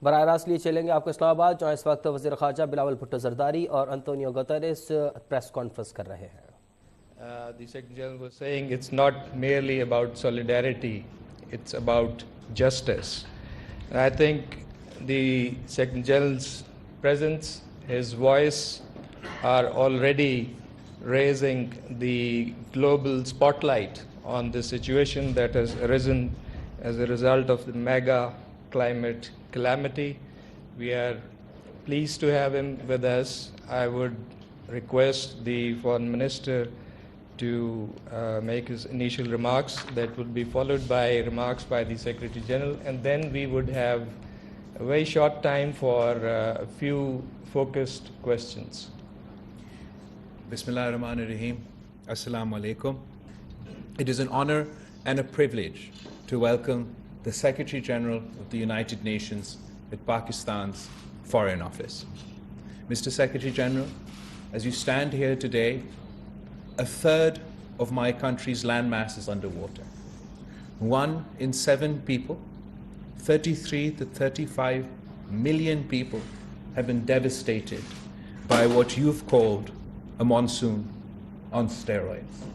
बराह रास्त लिए चलेंगे आपको इस्लामाबाद, जहाँ इस वक्त वज़ीर ख़ारजा बिलावल भुट्टो ज़रदारी और अंतोनियो गुतेरेस प्रेस कॉन्फ्रेंस कर रहे हैं। The Secretary General was saying it's not merely about solidarity, it's about justice. And I think the Secretary General's presence, his voice are already raising the global spotlight on the situation that has arisen as a result of the mega climate calamity. We are pleased to have him with us. I would request the Foreign Minister to make his initial remarks. That would be followed by remarks by the Secretary General, and then we would have a very short time for a few focused questions. Bismillah ar-Rahman ar-Rahim. Assalamu alaikum. It is an honor and a privilege to welcome the Secretary General of the United Nations at Pakistan's Foreign Office. Mr. Secretary General, as you stand here today, a third of my country's landmass is underwater. 1 in 7 people, 33 to 35 million people have been devastated by what you've called a monsoon on steroids.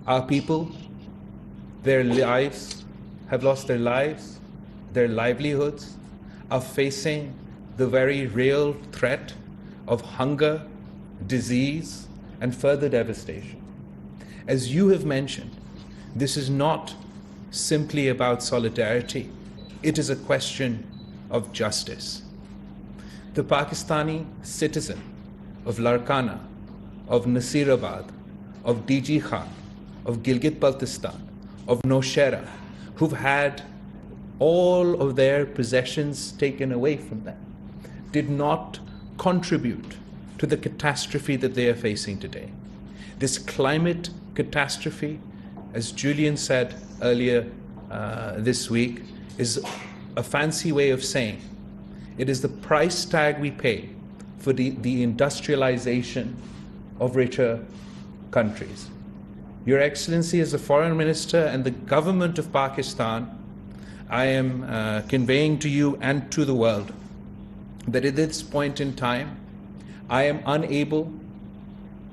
Our people, their lives, have lost their lives, their livelihoods, are facing the very real threat of hunger, disease, and further devastation. As you have mentioned, this is not simply about solidarity, it is a question of justice. The Pakistani citizen of Larkana, of Nasirabad, of DG Khan, of Gilgit-Baltistan, of Nowshera, who've had all of their possessions taken away from them, did not contribute to the catastrophe that they are facing today. This climate catastrophe, as Julian said earlier this week, is a fancy way of saying it is the price tag we pay for the industrialization of richer countries. Your Excellency, as the Foreign Minister and the government of Pakistan, I am conveying to you and to the world that at this point in time, I am unable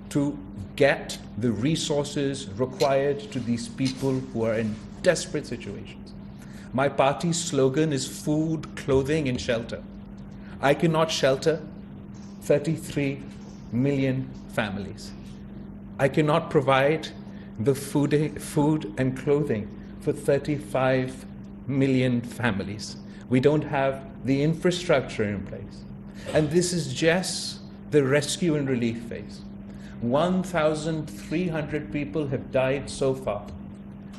to get the resources required to these people who are in desperate situations. My party's slogan is food, clothing, and shelter. I cannot shelter 33 million families. I cannot provide the food and clothing for 35 million families. We don't have the infrastructure in place. And this is just the rescue and relief phase. 1,300 people have died so far,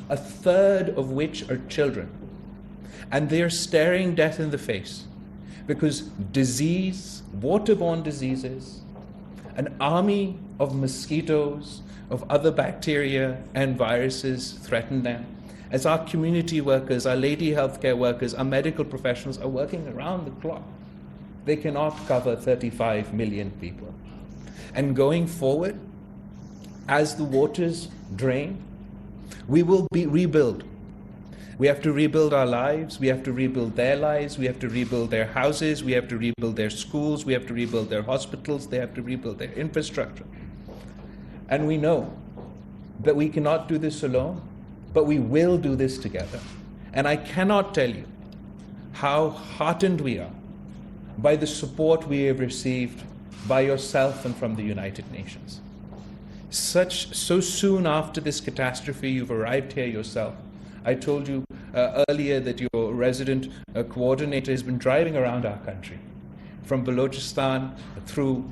a third of which are children. And they are staring death in the face because disease, waterborne diseases, an army of mosquitoes, of other bacteria and viruses threaten them. As our community workers, our lady healthcare workers, our medical professionals are working around the clock, they cannot cover 35 million people. And going forward, as the waters drain, we will rebuild. We have to rebuild our lives, we have to rebuild their lives, we have to rebuild their houses, we have to rebuild their schools, we have to rebuild their hospitals, they have to rebuild their infrastructure. And we know that we cannot do this alone, but we will do this together. And I cannot tell you how heartened we are by the support we have received by yourself and from the United Nations. So soon after this catastrophe, you've arrived here yourself. I told you earlier that your resident coordinator has been driving around our country, from Balochistan through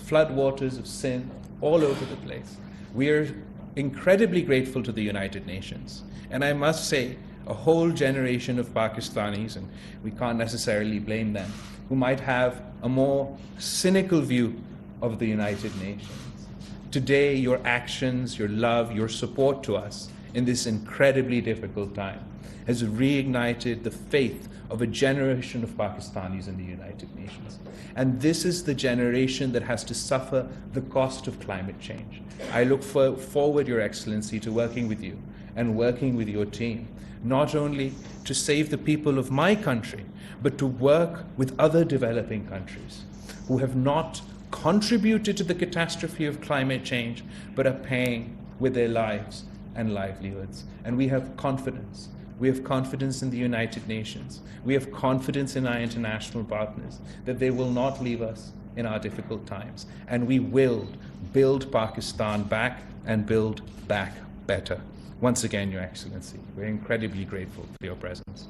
floodwaters of Sindh, all over the place. We are incredibly grateful to the United Nations. And I must say, a whole generation of Pakistanis, and we can't necessarily blame them, who might have a more cynical view of the United Nations. Today, your actions, your love, your support to us in this incredibly difficult time has reignited the faith of a generation of Pakistanis in the United Nations. And this is the generation that has to suffer the cost of climate change. I look forward, Your Excellency, to working with you and working with your team, not only to save the people of my country, but to work with other developing countries who have not contributed to the catastrophe of climate change, but are paying with their lives and livelihoods. And we have confidence. We have confidence in the United Nations. We have confidence in our international partners that they will not leave us in our difficult times. And we will build Pakistan back and build back better. Once again, Your Excellency, we're incredibly grateful for your presence.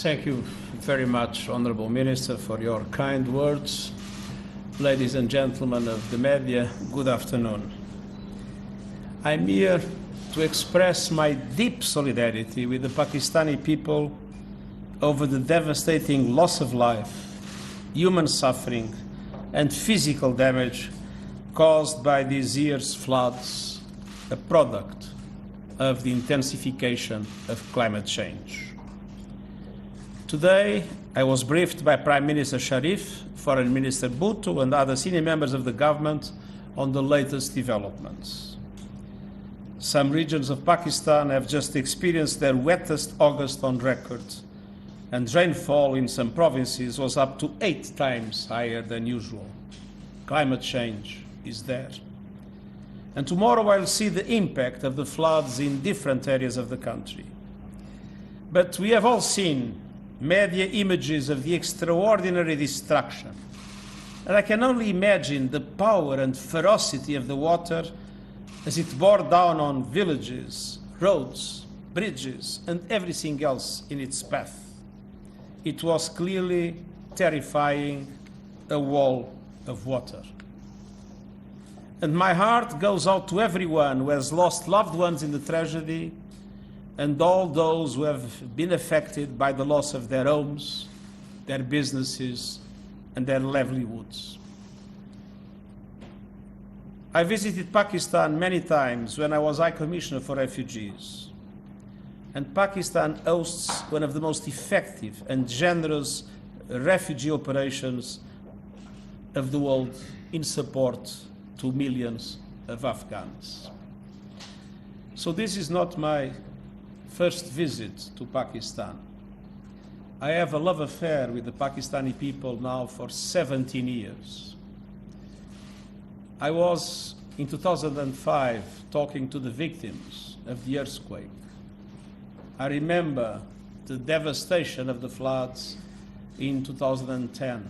Thank you very much, Honourable Minister, for your kind words. Ladies and gentlemen of the media, good afternoon. I'm here to express my deep solidarity with the Pakistani people over the devastating loss of life, human suffering, and physical damage caused by this year's floods, a product of the intensification of climate change. Today, I was briefed by Prime Minister Sharif, Foreign Minister Bhutto, and other senior members of the government on the latest developments. Some regions of Pakistan have just experienced their wettest August on record, and rainfall in some provinces was up to 8 times higher than usual. Climate change is there. And tomorrow I'll see the impact of the floods in different areas of the country. But we have all seen media images of the extraordinary destruction. And I can only imagine the power and ferocity of the water as it bore down on villages, roads, bridges, and everything else in its path. It was clearly terrifying, a wall of water. And my heart goes out to everyone who has lost loved ones in the tragedy, and all those who have been affected by the loss of their homes, their businesses, and their livelihoods. I visited Pakistan many times when I was High Commissioner for Refugees. And Pakistan hosts one of the most effective and generous refugee operations of the world in support to millions of Afghans. So this is not my first visit to Pakistan. I have a love affair with the Pakistani people now for 17 years. I was, in 2005, talking to the victims of the earthquake. I remember the devastation of the floods in 2010.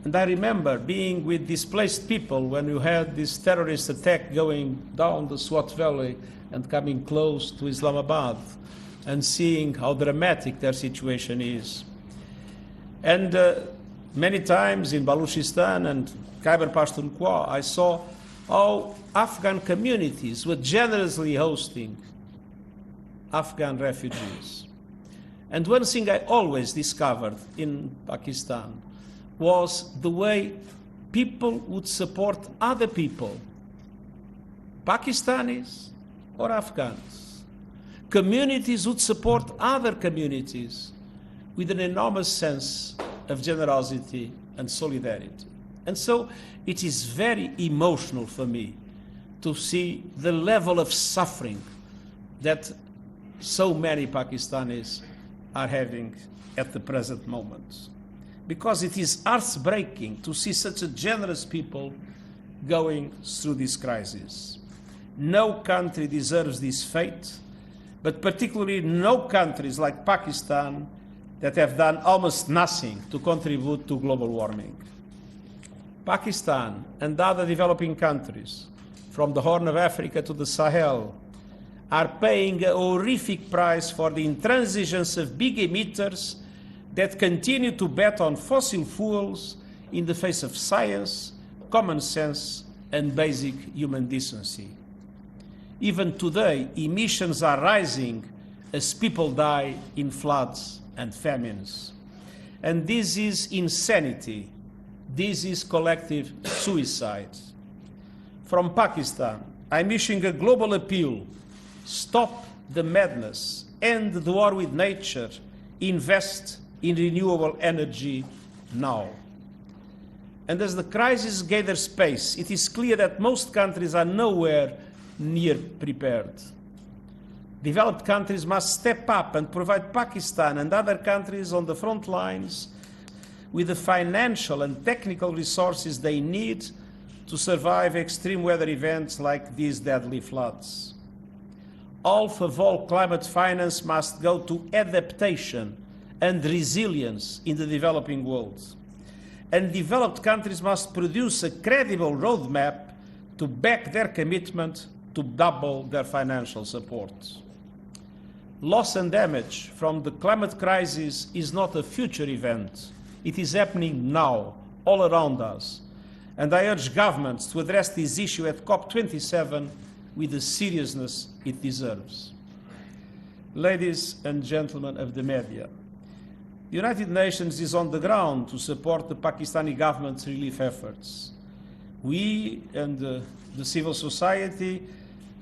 And I remember being with displaced people when you had this terrorist attack going down the Swat Valley and coming close to Islamabad, and seeing how dramatic their situation is. And many times in Baluchistan and Khyber Pakhtunkhwa, I saw how Afghan communities were generously hosting Afghan refugees. And one thing I always discovered in Pakistan was the way people would support other people, Pakistanis or Afghans. Communities would support other communities with an enormous sense of generosity and solidarity. And so it is very emotional for me to see the level of suffering that so many Pakistanis are having at the present moment. Because it is heartbreaking to see such a generous people going through this crisis. No country deserves this fate, but particularly no countries like Pakistan that have done almost nothing to contribute to global warming. Pakistan and other developing countries, from the Horn of Africa to the Sahel, are paying a horrific price for the intransigence of big emitters that continue to bet on fossil fuels in the face of science, common sense, and basic human decency. Even today, emissions are rising as people die in floods and famines. And this is insanity. This is collective suicide. From Pakistan, I'm issuing a global appeal. Stop the madness, end the war with nature, invest in renewable energy now. And as the crisis gathers pace, it is clear that most countries are nowhere near prepared. Developed countries must step up and provide Pakistan and other countries on the front lines with the financial and technical resources they need to survive extreme weather events like these deadly floods. Half of all climate finance must go to adaptation and resilience in the developing world. And developed countries must produce a credible roadmap to back their commitment to double their financial support. Loss and damage from the climate crisis is not a future event. It is happening now, all around us. And I urge governments to address this issue at COP27 with the seriousness it deserves. Ladies and gentlemen of the media, the United Nations is on the ground to support the Pakistani government's relief efforts. We and the civil society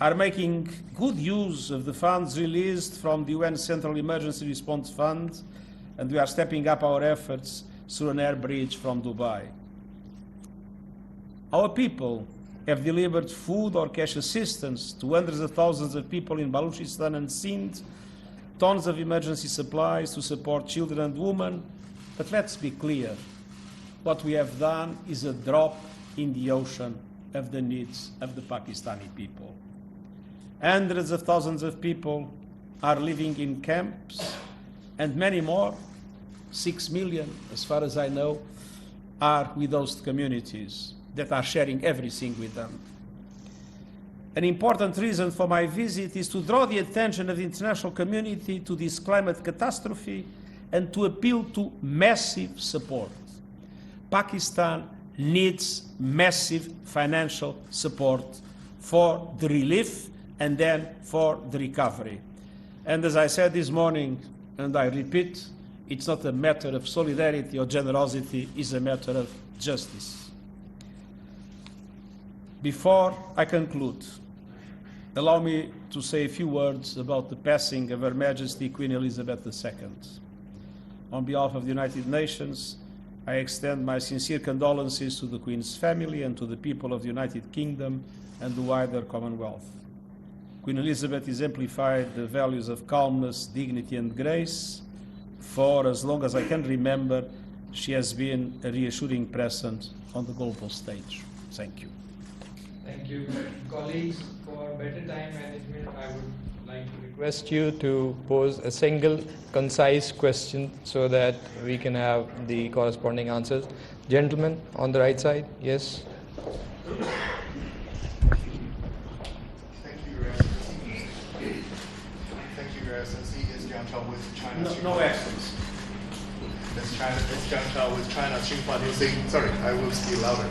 are making good use of the funds released from the UN Central Emergency Response Fund, and we are stepping up our efforts through an air bridge from Dubai. Our people have delivered food or cash assistance to hundreds of thousands of people in Balochistan and Sindh, tons of emergency supplies to support children and women. But let's be clear, what we have done is a drop in the ocean of the needs of the Pakistani people. Hundreds of thousands of people are living in camps, and many more, 6 million, as far as I know, are with host communities that are sharing everything with them. An important reason for my visit is to draw the attention of the international community to this climate catastrophe and to appeal to massive support. Pakistan needs massive financial support for the relief and then for the recovery. And as I said this morning, and I repeat, it's not a matter of solidarity or generosity, it's a matter of justice. Before I conclude, allow me to say a few words about the passing of Her Majesty Queen Elizabeth II. On behalf of the United Nations, I extend my sincere condolences to the Queen's family and to the people of the United Kingdom and the wider Commonwealth. Queen Elizabeth exemplified the values of calmness, dignity and grace. For as long as I can remember, she has been a reassuring presence on the global stage. Thank you. Thank you, colleagues. For better time management, I would like to request you to pose a single, concise question so that we can have the corresponding answers. Gentlemen, on the right side, yes. Thank you, Your Excellency. Thank you, Your Excellency. It's Jiang Chao with China. No Excellency. It's Jiang Chao with China's Xinhua News Agency. Sorry, I will speak louder.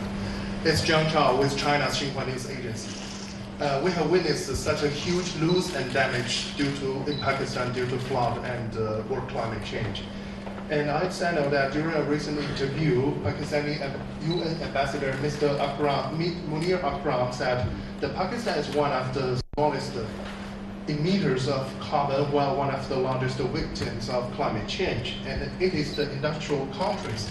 It's Jiang Chao with China's Xinhua News Agency. We have witnessed such a huge loss and damage in Pakistan due to flood and world climate change. And I know that during a recent interview, Pakistani UN Ambassador Mr. Munir Akram said that Pakistan is one of the smallest emitters of carbon, while one of the largest victims of climate change. And it is the industrial countries,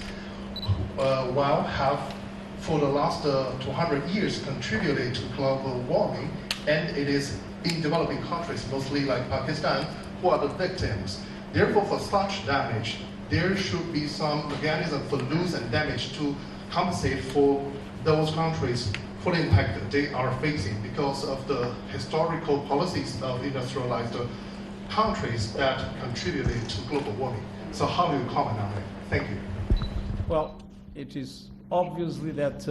while have for the last 200 years contributed to global warming, and it is in developing countries, mostly like Pakistan, who are the victims. Therefore, for such damage, there should be some mechanism for loss and damage to compensate for those countries for the impact that they are facing because of the historical policies of industrialized countries that contributed to global warming. So how do you comment on it? Thank you. Well, it is obviously that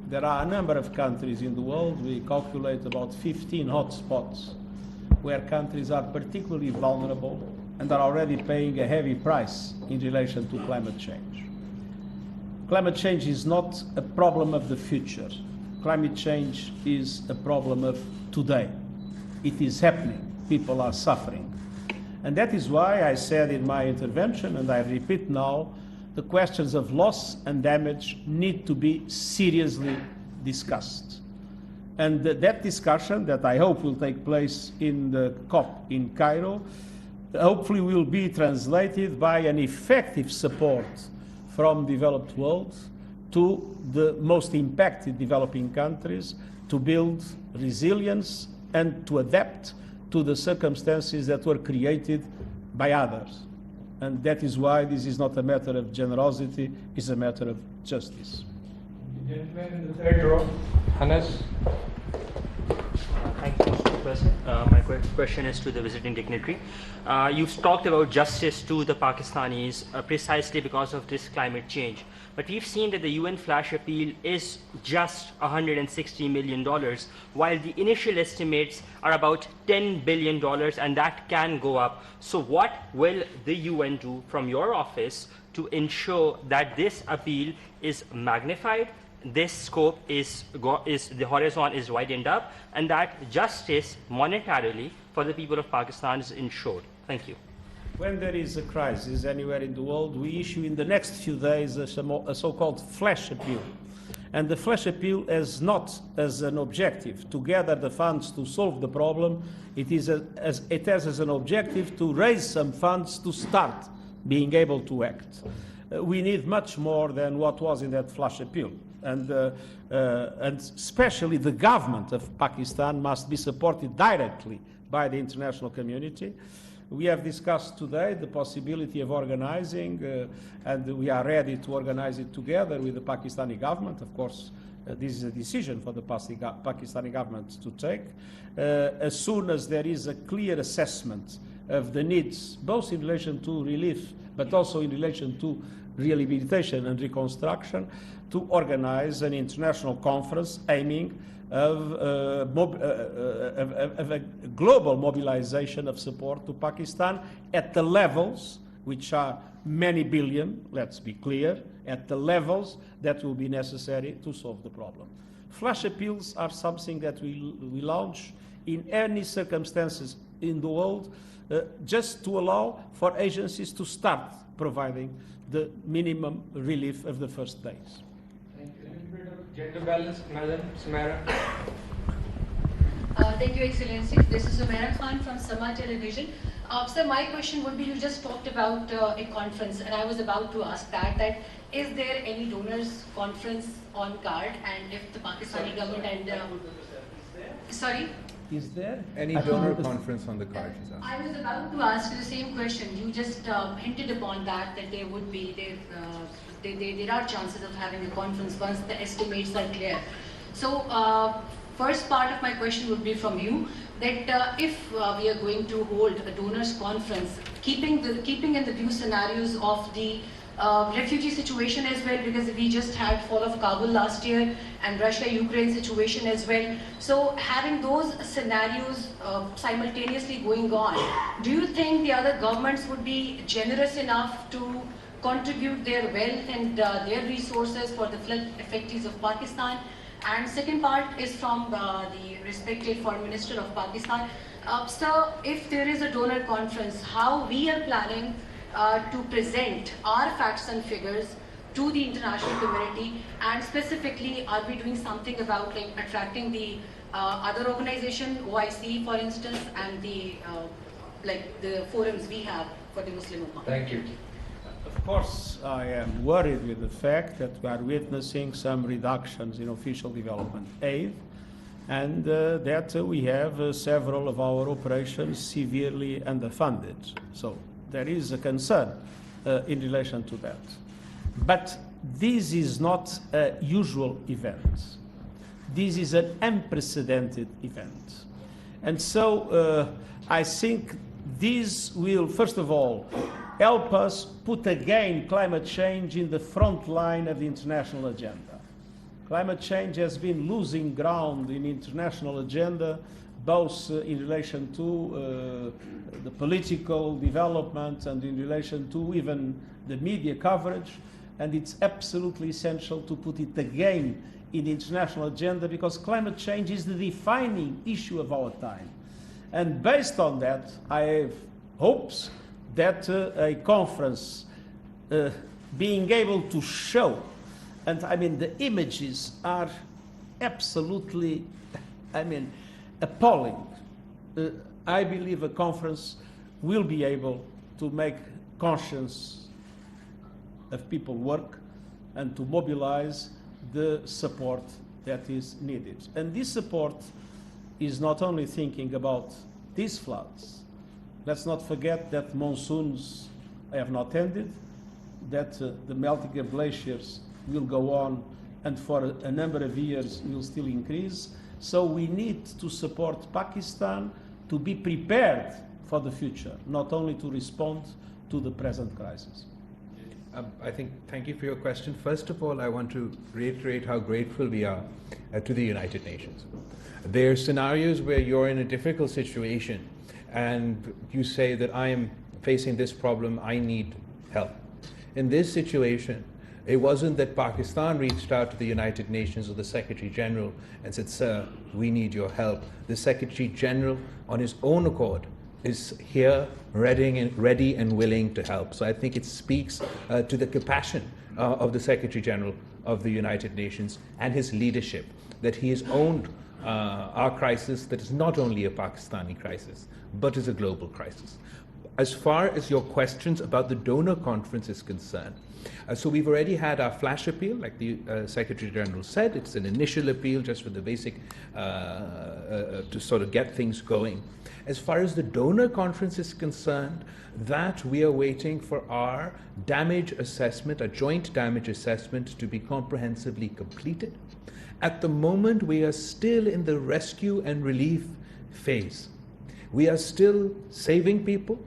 there are a number of countries in the world. We calculate about 15 hotspots where countries are particularly vulnerable and are already paying a heavy price in relation to climate change. Climate change is not a problem of the future. Climate change is a problem of today. It is happening. People are suffering. And that is why I said in my intervention, and I repeat now, the questions of loss and damage need to be seriously discussed. And that discussion that I hope will take place in the COP in Cairo, hopefully will be translated by an effective support from the developed world to the most impacted developing countries to build resilience and to adapt to the circumstances that were created by others. And that is why this is not a matter of generosity, it's a matter of justice. The gentleman in the third row, Hannes. Thank you, Mr. President. My question is to the visiting dignitary. You've talked about justice to the Pakistanis precisely because of this climate change. But we've seen that the UN flash appeal is just $160 million, while the initial estimates are about $10 billion, and that can go up. So what will the UN do from your office to ensure that this appeal is magnified, this scope is the horizon is widened up, and that justice monetarily for the people of Pakistan is ensured? Thank you. When there is a crisis anywhere in the world, we issue in the next few days a so-called flash appeal. And the flash appeal has not as an objective to gather the funds to solve the problem. It has as an objective to raise some funds to start being able to act. We need much more than what was in that flash appeal. And especially the government of Pakistan must be supported directly by the international community. We have discussed today the possibility of organizing, and we are ready to organize it together with the Pakistani government. Of course, this is a decision for the Pakistani government to take. As soon as there is a clear assessment of the needs, both in relation to relief, but also in relation to rehabilitation and reconstruction, to organize an international conference aiming of a global mobilization of support to Pakistan at the levels which are many billion, let's be clear, at the levels that will be necessary to solve the problem. Flash appeals are something that we launch in any circumstances in the world, just to allow for agencies to start providing the minimum relief of the first days. Thank you. A little bit of gender balance, Madam Samara. Thank you, Excellency. This is Sumaira Khan from Sama Television. Sir, my question would be, you just talked about a conference, and I was about to ask that is there any donors conference on card, and if the Pakistani government and sorry? Is there any donor conference on the card? I was about to ask you the same question. You just hinted upon that there would be there are chances of having a conference once the estimates are clear. So first part of my question would be from you, that if we are going to hold a donors conference, keeping in the view scenarios of the refugee situation as well, because we just had fall of Kabul last year and Russia-Ukraine situation as well. So having those scenarios simultaneously going on, do you think the other governments would be generous enough to contribute their wealth and their resources for the flood effects of Pakistan? And second part is from the respected Foreign Minister of Pakistan. Sir, if there is a donor conference, how we are planning to present our facts and figures to the international community, and specifically, are we doing something about like attracting the other organization, OIC for instance, and the like the forums we have for the Muslim Ummah? Thank you. Of course, I am worried with the fact that we are witnessing some reductions in official development aid, and that we have several of our operations severely underfunded. So there is a concern in relation to that. But this is not a usual event. This is an unprecedented event. And so I think this will, first of all, help us put again climate change in the front line of the international agenda. Climate change has been losing ground in the international agenda, both in relation to the political development and in relation to even the media coverage, and it's absolutely essential to put it again in the international agenda, because climate change is the defining issue of our time. And based on that, I have hopes that a conference being able to show, and I mean the images are absolutely, appalling. I believe a conference will be able to make conscience of people work, and to mobilize the support that is needed. And this support is not only thinking about these floods. Let's not forget that monsoons have not ended, that the melting of glaciers will go on and for a number of years will still increase. So we need to support Pakistan to be prepared for the future, not only to respond to the present crisis. Thank you for your question. First of all, I want to reiterate how grateful we are to the United Nations. There are scenarios where you're in a difficult situation and you say that I am facing this problem, I need help. In this situation, it wasn't that Pakistan reached out to the United Nations or the Secretary General and said, sir, we need your help. The Secretary General, on his own accord, is here, ready and willing to help. So I think it speaks to the compassion of the Secretary General of the United Nations and his leadership, that he has owned our crisis that is not only a Pakistani crisis, but is a global crisis. As far as your questions about the donor conference is concerned, so we've already had our flash appeal, like the Secretary General said. It's an initial appeal just for the basic, to sort of get things going. As far as the donor conference is concerned, that we are waiting for our damage assessment, a joint damage assessment to be comprehensively completed. At the moment, we are still in the rescue and relief phase. We are still saving people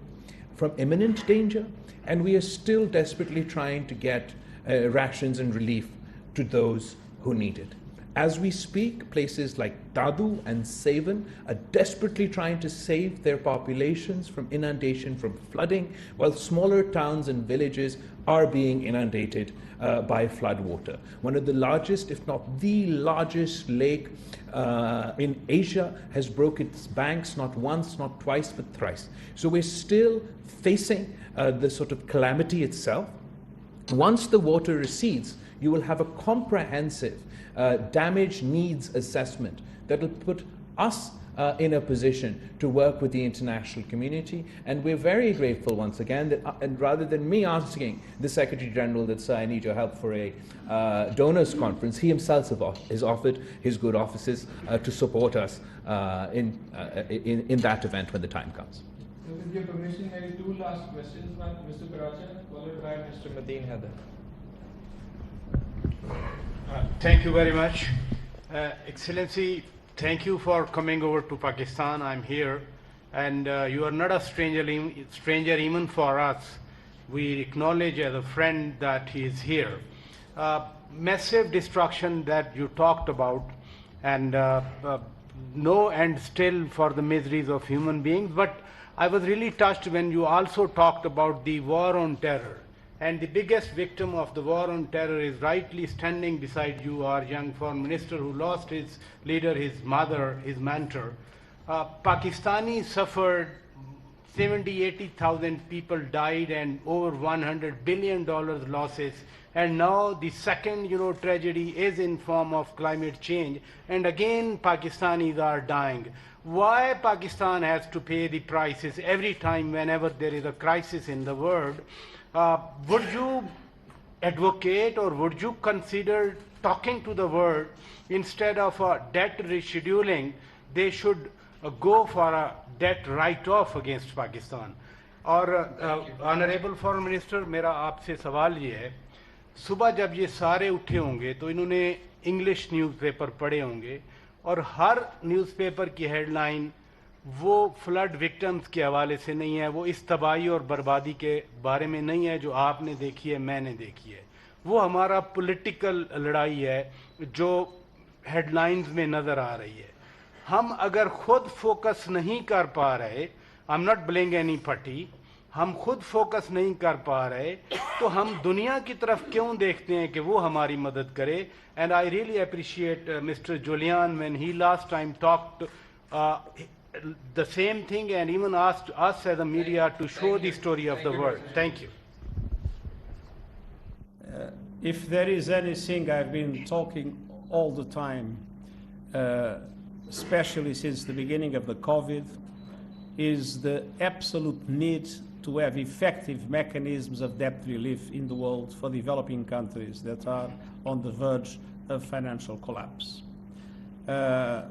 from imminent danger, and we are still desperately trying to get rations and relief to those who need it. As we speak, places like Dadu and Sevan are desperately trying to save their populations from inundation, from flooding, while smaller towns and villages are being inundated by floodwater. One of the largest, if not the largest lake in Asia has broke its banks not once, not twice, but thrice. So we're still facing the sort of calamity itself. Once the water recedes, you will have a comprehensive damage needs assessment that will put us in a position to work with the international community. And we're very grateful once again that, and rather than me asking the Secretary General that, sir, I need your help for a donors conference, he himself has offered his good offices to support us in that event when the time comes. So with your permission, maybe two last questions. One, Mr. Karacha, followed by Mr. Madeen Haider. Thank you very much. Excellency, thank you for coming over to Pakistan. I'm here, and you are not a stranger even for us. We acknowledge as a friend that he is here. Massive destruction that you talked about, and no end still for the miseries of human beings. But I was really touched when you also talked about the war on terror. And the biggest victim of the war on terror is rightly standing beside you, our young foreign minister who lost his leader, his mother, his mentor. Pakistanis suffered, 80,000 people died, and over $100 billion losses. And now the second, tragedy is in form of climate change. And again, Pakistanis are dying. Why Pakistan has to pay the prices every time whenever there is a crisis in the world? Would you advocate or would you consider talking to the world instead of a debt rescheduling? They should go for a debt write-off against Pakistan. और Honorable Foreign Minister, मेरा आपसे सवाल ये है, सुबह जब ये सारे उठे होंगे तो इन्होंने इंग्लिश न्यूज़पेपर पढ़े होंगे और हर न्यूज़पेपर की हेडलाइन वो फ्लड विक्टिम्स के हवाले से नहीं है, वो इस तबाही और बर्बादी के बारे में नहीं है जो आपने देखी है, मैंने देखी है. वो हमारा पॉलिटिकल लड़ाई है जो हेडलाइंस में नज़र आ रही है. हम अगर खुद फोकस नहीं कर पा रहे, I am not blaming any party, हम खुद फोकस नहीं कर पा रहे तो हम दुनिया की तरफ क्यों देखते हैं कि वो हमारी मदद करे. And I really appreciate mister Julian when he last time talked the same thing and even asked us as a media to show the story of the world. Thank you. If there is anything I've been talking all the time, especially since the beginning of the COVID, is the absolute need to have effective mechanisms of debt relief in the world for developing countries that are on the verge of financial collapse.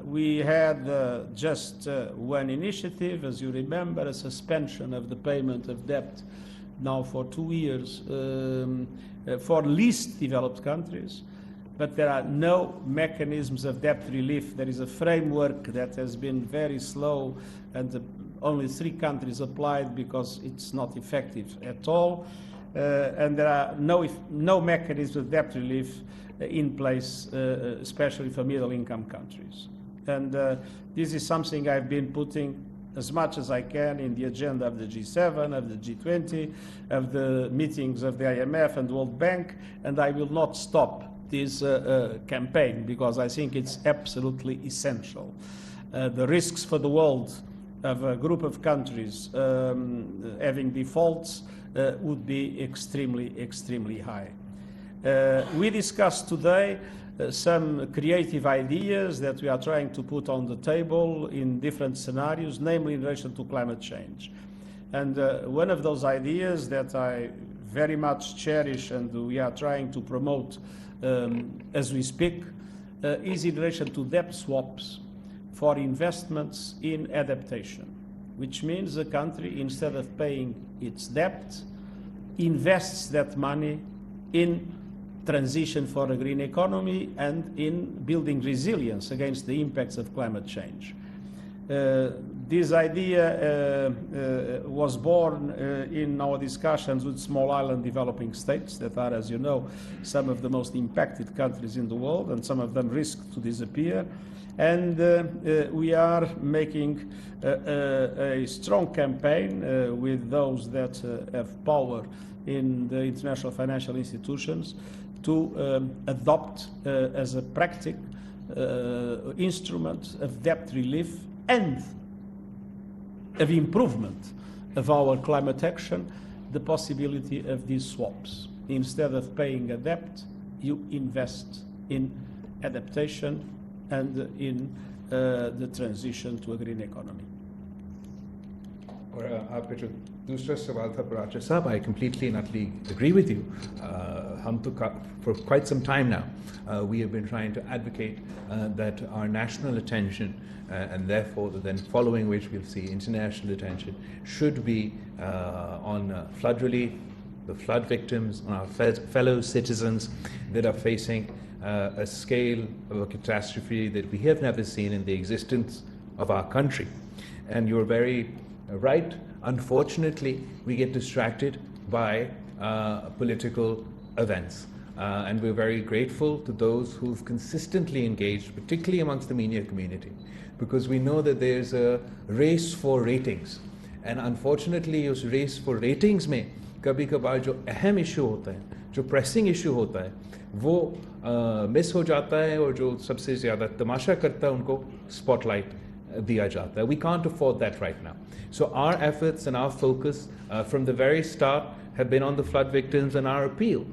We had just one initiative, as you remember, a suspension of the payment of debt now for 2 years for least developed countries, but there are no mechanisms of debt relief. There is a framework that has been very slow, and only 3 countries applied because it's not effective at all, and there are no mechanisms of debt relief in place, especially for middle-income countries. And this is something I've been putting as much as I can in the agenda of the G7, of the G20, of the meetings of the IMF and World Bank, and I will not stop this campaign because I think it's absolutely essential. The risks for the world of a group of countries having defaults would be extremely, extremely high. We discussed today some creative ideas that we are trying to put on the table in different scenarios, namely in relation to climate change. And one of those ideas that I very much cherish and we are trying to promote as we speak is in relation to debt swaps for investments in adaptation, which means a country, instead of paying its debt, invests that money in transition for a green economy and in building resilience against the impacts of climate change. This idea was born in our discussions with small island developing states that are, as you know, some of the most impacted countries in the world, and some of them risk to disappear. And we are making a strong campaign with those that have power in the international financial institutions to adopt as a practical instrument of debt relief and of improvement of our climate action, the possibility of these swaps. Instead of paying a debt, you invest in adaptation and in the transition to a green economy. आपका जो दूसरा सवाल था पराचा साहब, I completely and utterly agree with you. For quite some time now, we have been trying to advocate that our national attention, and therefore then following which we'll see international attention, should be on flood relief, the flood victims, on our fellow citizens that are facing a scale of a catastrophe that we have never seen in the existence of our country. And you're very right. Unfortunately, we get distracted by political events. And we're very grateful to those who've consistently engaged, particularly amongst the media community, because we know that there's a race for ratings. And unfortunately, उस race for ratings में कभी कभार जो अहम issue होता है, जो pressing issue होता है, वो miss हो जाता है, और जो सबसे ज़्यादा तमाशा करता है उनको spotlight दिया जाता है. We can't afford that right now. So our efforts and our focus from the very start have been on the flood victims, and our appeal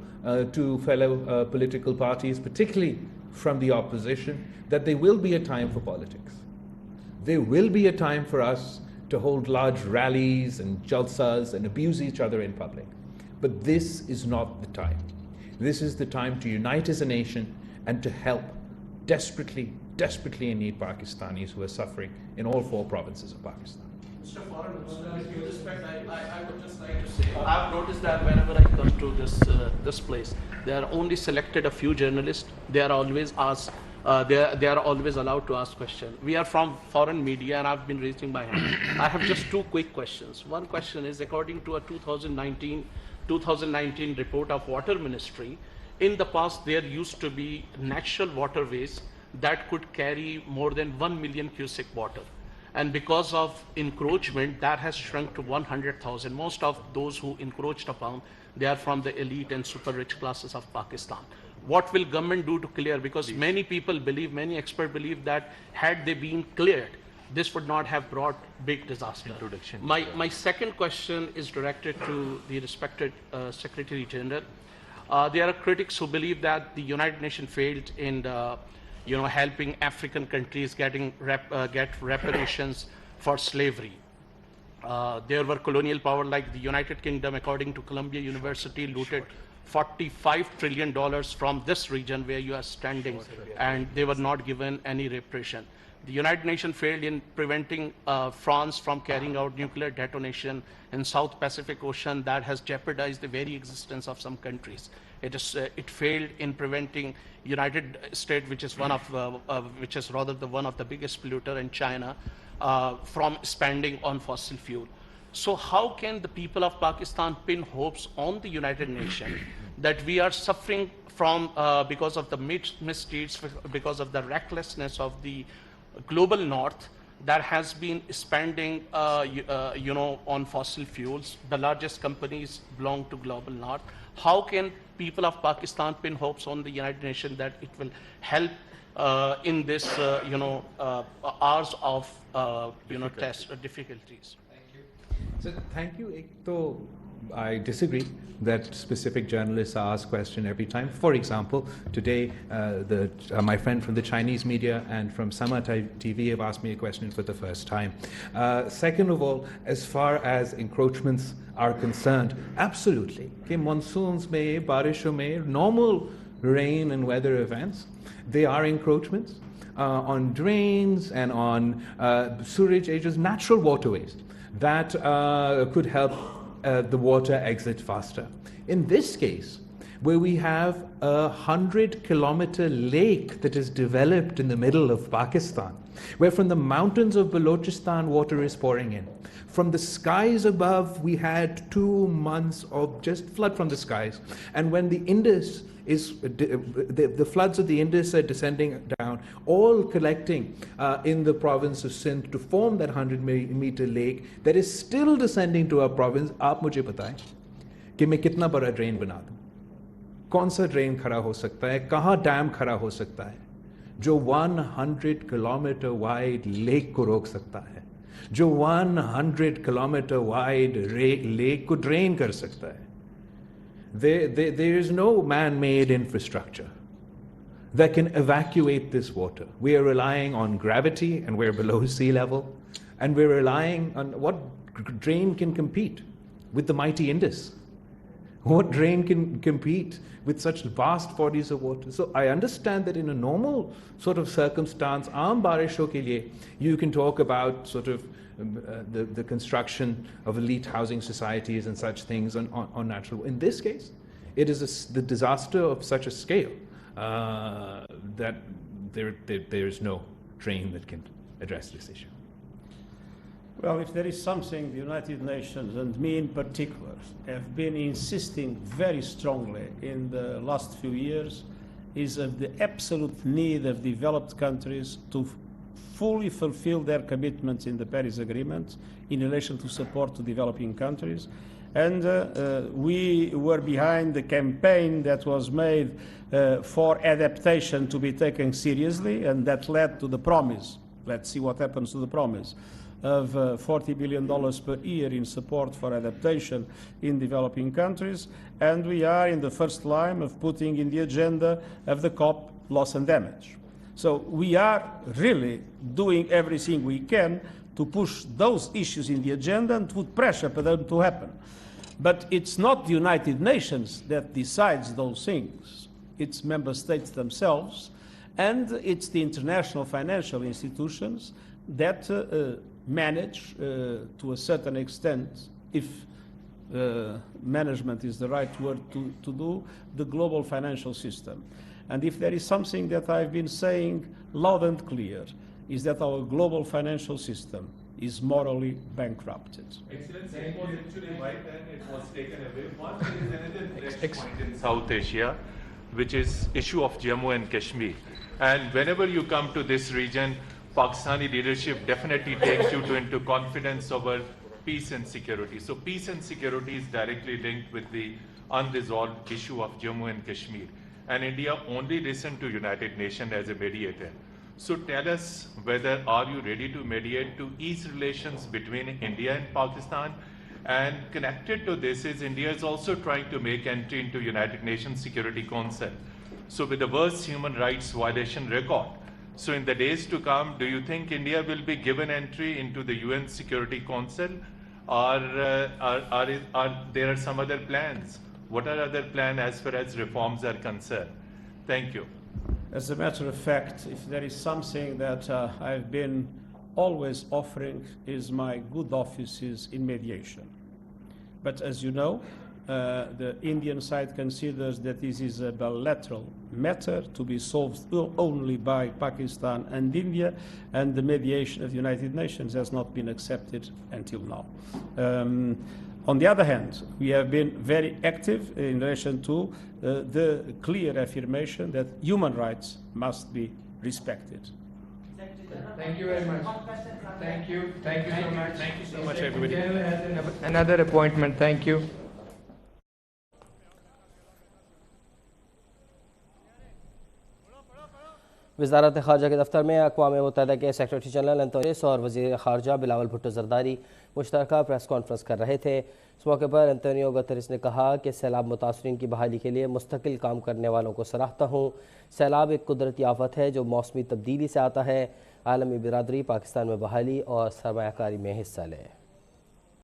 to fellow political parties, particularly from the opposition, that there will be a time for politics. There will be a time for us to hold large rallies and jalsas and abuse each other in public. But this is not the time. This is the time to unite as a nation and to help desperately, desperately in need Pakistanis who are suffering in all 4 provinces of Pakistan. Mr. Foreign Minister, with due respect, I would just like to say, I've noticed that whenever I come to this place, they are only selected a few journalists. They are always asked, they are always allowed to ask questions. We are from foreign media, and I've been raising my hand. I have just 2 quick questions. One question is, according to a 2019 report of Water Ministry, in the past there used to be natural waterways that could carry more than 1 million cubic water. And because of encroachment, that has shrunk to 100,000. Most of those who encroached upon, they are from the elite and super rich classes of Pakistan. What will government do to clear? Because many people believe, many experts believe that had they been cleared, this would not have brought big disaster. My second question is directed to the respected Secretary General. There are critics who believe that the United Nations failed in helping African countries get reparations for slavery. there were colonial power like the United Kingdom, according to Columbia University, looted $45 trillion from this region where you are standing, and they were not given any repression. The United Nations failed in preventing France from carrying out nuclear detonation in South Pacific Ocean that has jeopardized the very existence of some countries. It failed in preventing United States, which is one of one of the biggest polluter in China, from spending on fossil fuel. So how can the people of Pakistan pin hopes on the United Nations that we are suffering from because of the misdeeds, because of the recklessness of the global north that has been spending on fossil fuels? The largest companies belong to global north. How can people of Pakistan pin hopes on the United Nations that it will help in this hours of difficulties? So thank you. I disagree that specific journalists are asked questions every time. For example, today my friend from the Chinese media and from Sama TV have asked me a question for the first time. Second of all, as far as encroachments are concerned, absolutely. Okay, monsoons mein, barishon mein, normal rain and weather events, they are encroachments on drains and on sewerage edges, natural waterways that could help the water exit faster. In this case, where we have a 100-kilometer lake that is developed in the middle of Pakistan, where from the mountains of Balochistan water is pouring in. From the skies above, we had 2 months of just flood from the skies. And when the Indus is, the floods of the Indus are descending down, all collecting in the province of Sindh to form that 100-meter lake that is still descending to our province. आप मुझे बताएं कि मैं कितना बड़ा drain बना दूं? कौन सा ड्रेन खड़ा हो सकता है? कहाँ डैम खड़ा हो सकता है जो 100 किलोमीटर वाइड लेक को रोक सकता है, जो 100 किलोमीटर वाइड लेक को ड्रेन कर सकता है? There is no man-made infrastructure that can evacuate this water. We are relying on gravity, and we're below sea level, and we're relying on what drain can compete with the mighty Indus? What drain can compete with such vast bodies of water? So I understand that in a normal sort of circumstance, aam barisho ke liye, you can talk about sort of the construction of elite housing societies and such things on natural. In this case, it is the disaster of such a scale that there is no drain that can address this issue. Well, if there is something the United Nations, and me in particular, have been insisting very strongly in the last few years, is of the absolute need of developed countries to fully fulfill their commitments in the Paris Agreement in relation to support to developing countries. And we were behind the campaign that was made for adaptation to be taken seriously, and that led to the promise, let's see what happens to the promise, of $40 billion per year in support for adaptation in developing countries. And we are in the first line of putting in the agenda of the COP loss and damage. So we are really doing everything we can to push those issues in the agenda and put pressure for them to happen. But it's not the United Nations that decides those things. It's member states themselves, and it's the international financial institutions that manage, to a certain extent, if management is the right word to do, the global financial system. And if there is something that I've been saying loud and clear, is that our global financial system is morally bankrupted. Excellency, it was actually right and it was taken away. One, there is another next point in South Asia, which is issue of Jammu and Kashmir. And whenever you come to this region, Pakistani leadership definitely takes you into confidence over peace and security. So peace and security is directly linked with the unresolved issue of Jammu and Kashmir. And India only listened to United Nations as a mediator. So tell us whether are you ready to mediate to ease relations between India and Pakistan? And connected to this is India is also trying to make entry into United Nations Security Council. So with the worst human rights violation record. So in the days to come, do you think India will be given entry into the UN Security Council or there are some other plans? What are other plans as far as reforms are concerned? Thank you. As a matter of fact, if there is something that I've been always offering is my good offices in mediation. But as you know, the Indian side considers that this is a bilateral matter to be solved only by Pakistan and India, and the mediation of the United Nations has not been accepted until now. On the other hand, we have been very active in relation to the clear affirmation that human rights must be respected. Thank you very much. Thank you. Thank you so much. Thank you so much, everybody. Another appointment. Thank you. वज़ारत ख़ारजा के दफ्तर में अक़वाम मुत्तहिदा के secretary general Antonio Guterres और वज़ीर ख़ारजा Bilawal Bhutto Zardari मुश्तरका press conference कर रहे थे। इस मौके पर अंतोनियो गुतेरेस ने कहा कि सैलाब मुतासरीन की बहाली के लिए मुस्तकिल काम करने वालों को सराहता हूँ। सैलाब एक कुदरती आफत है जो मौसमी तब्दीली से आता है। आलमी बिरादरी पाकिस्तान में बहाली और सरमायाकारी में हिस्सा ले।